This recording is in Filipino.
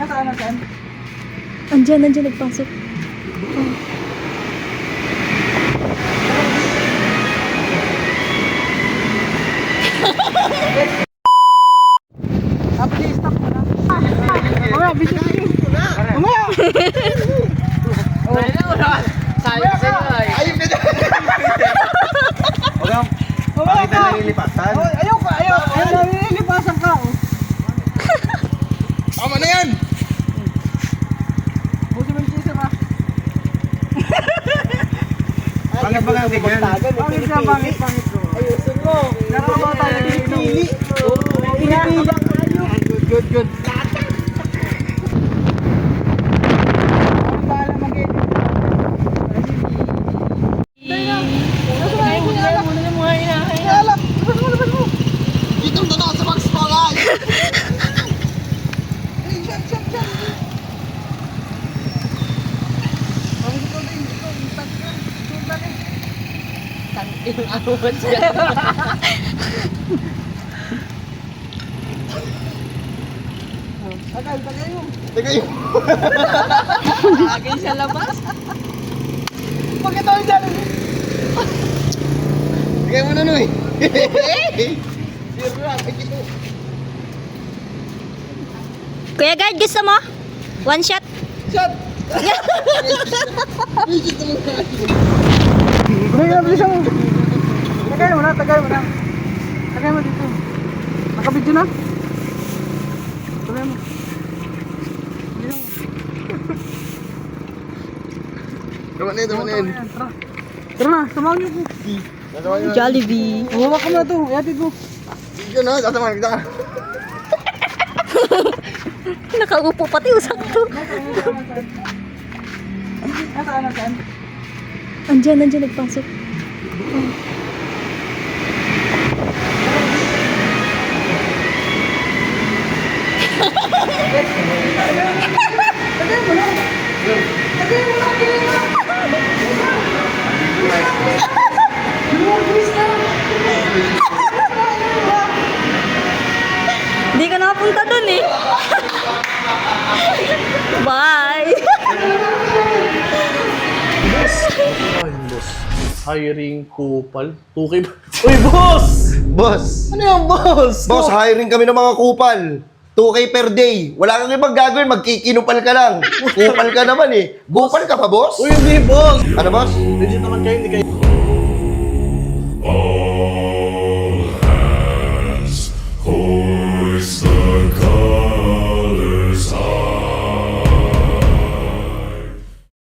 Nasaan? Andyan, nagpasok. Stop mo na. Mamaya, video. Mamaya. Sayang sa'yo ay. Ayun na dyan! Bakit na nalilipasan? Ayaw na nililipasan ka. Tama na yan! Busi mo yung teaser ha. Bakit ba nga ganyan? Bangit bro. Ayusin mo. Narabaw tayo nagpili. Good. Dito na sa Max Pangay! Yung awan siya. Tagay mo. Teka yun! Akin siya labas. Bakit tayo dyan? Teka mo na no eh! Zero lang, ito. Kuya Guard, gusto mo? One shot? Shot! Legit naman ka. Bilisan mo. Tagay mo na. Tagay mo dito. Nakabidyo na. Tagay mo. Tama na yun. Tara na, samahan niyo po. Jollibee. Huwag ka mo na to, iatid mo. Sige na, sasamahan kita. Nakaupo pati usak to. Nasaan? Andyan, nagpasok. Hindi ka nakapunta dun eh. Bye! Ay, boss. Hiring kupal. 2K ba? Uy, boss! Boss! Ano yan, boss? Boss, hiring kami ng mga kupal. 2K per day. Wala kang ibang gagawin, magkikinupal ka lang. Kupal ka naman eh. Kupal ka pa, boss? Uy, hindi, boss! Ano, boss? Legit naman kayo, hindi kayo.